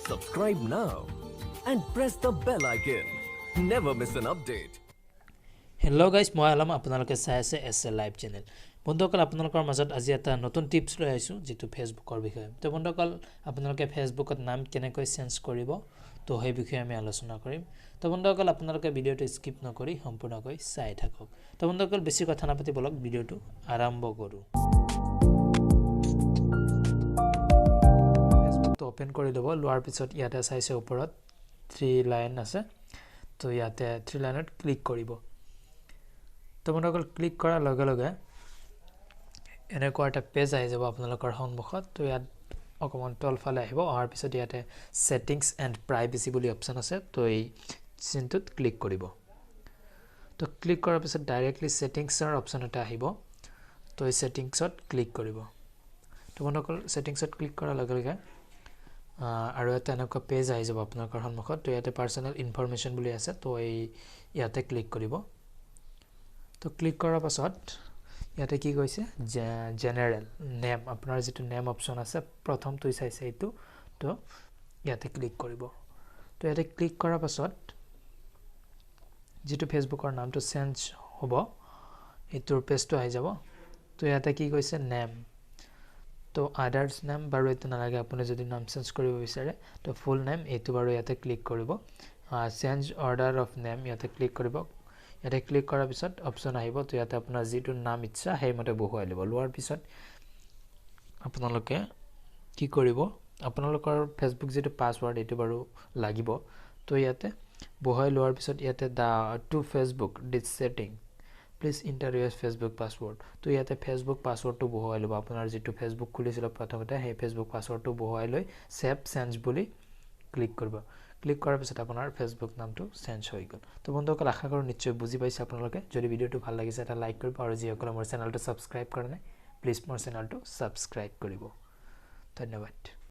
Subscribe now and press the bell icon. Never miss an update. Hello guys, মই আলম আপোনালোকে চাই আছে এছএল live channel. বন্ধুসকল আপোনালোকৰ মাজত আজি এটা নতুন টিপছ লৈ আহিছো যেটো ফেসবুকৰ বিষয়ে। তো বন্ধুসকল আপোনালোকে ফেসবুকত নাম কেনেকৈ চেঞ্জ কৰিব তো সেই বিষয়ে আমি আলোচনা কৰিম। তো বন্ধুসকল আপোনালোকে ভিডিওটো স্কিপ নকৰি সম্পূৰ্ণকৈ চাই থাকক। তো বন্ধুসকল বেছি কথা নাপাতি বলক ভিডিওটো আৰম্ভ কৰো। ফেসবুকটো ওপেন কৰি লব, লোৱাৰ পিছত ইয়াতে চাইছে ওপৰত 3 লাইন আছে। তো ইয়াতে 3 লাইনত ক্লিক কৰিব। তো বন্ধুসকল ক্লিক কৰাৰ লগে লগে এনেকুৱা এটা পেজ আহি যাব আপোনালোকৰ সন্মুখত। তো ইয়াত অকমান তলফালে আহিব, অহাৰ পিছত ইয়াতে সেটিংস এণ্ড প্ৰাইভেচি বুলি অপচন আছে। তো এই চিনটোত ক্লিক কৰিব। তো ক্লিক কৰাৰ পিছত ডাইৰেক্টলি সেটিংসৰ অপচন এটা আহিব। তো এই সেটিংসত ক্লিক কৰিব। তো বন্ধুসকল সেটিংসত ক্লিক কৰাৰ লগে লগে আৰু এটা এনেকুৱা পেজ আহি যাব আপোনালোকৰ সন্মুখত। তো ইয়াতে পাৰ্সোনাল ইনফৰমেশন বুলি আছে। তো এই ইয়াতে ক্লিক কৰিব। তো ক্লিক কৰাৰ পাছত ইয়াতে কি কৈছে জেনাৰেল নেম, আপোনাৰ যেটো নেম অপচন আছে প্ৰথমটো চাইছে এইটো। তো ইয়াতে ক্লিক কৰিব। তো ইয়াতে ক্লিক কৰাৰ পাছত যেটো ফেসবুকৰ নামটো চেঞ্জ হ'ব এইটোৰ পেজটো আহি যাব। তো ইয়াতে কি কৈছে নেম, তো আদাৰ্স নেম বাৰু এটো নালাগে, আপুনি যদি নাম চেঞ্জ কৰিব বিচাৰে তো ফুল নেম এইটো বাৰু ইয়াতে ক্লিক কৰিব। চেঞ্জ অৰ্ডাৰ অফ নেম ইয়াতে ক্লিক কৰিব। ইয়াতে ক্লিক কৰাৰ পিছত অপচন আহিব। তো ইয়াতে আপোনাৰ যেটো নাম ইচ্ছা সেইমতে বহুৱাই ল'ব। লোৱাৰ পিছত আপোনালোকে কি কৰিব, আপোনালোকৰ ফেসবুক যেটো পাসওয়াৰ্ড এইটো বাৰু লাগিব। তো ইয়াতে বহুৱাই লোৱাৰ পিছত ইয়াতে to Facebook this setting please enter your Facebook password. তো ইয়াতে ফেসবুক পাসওয়াৰ্ডটো বহুৱাই ল'ব। আপোনাৰ যেটো ফেসবুক খুলিছিল প্ৰথমতে সেই ফেসবুক পাসওয়াৰ্ডটো বহুৱাই লৈ সেভ চেঞ্জ বুলি ক্লিক কৰিব। ক্লিক কৰাৰ পিছত আপোনাৰ ফেসবুক নামটো চেঞ্জ হৈ গ'ল। তো বন্ধুসকল আশা কৰো নিশ্চয় বুজি পাইছে আপোনালোকে। যদি ভিডিওটো ভাল লাগিছে এটা লাইক কৰিব আৰু যিসকলে মোৰ চেনেলটো সাবস্ক্ৰাইব কৰা নাই প্লিজ মোৰ চেনেলটো সাবস্ক্ৰাইব কৰিব। ধন্যবাদ।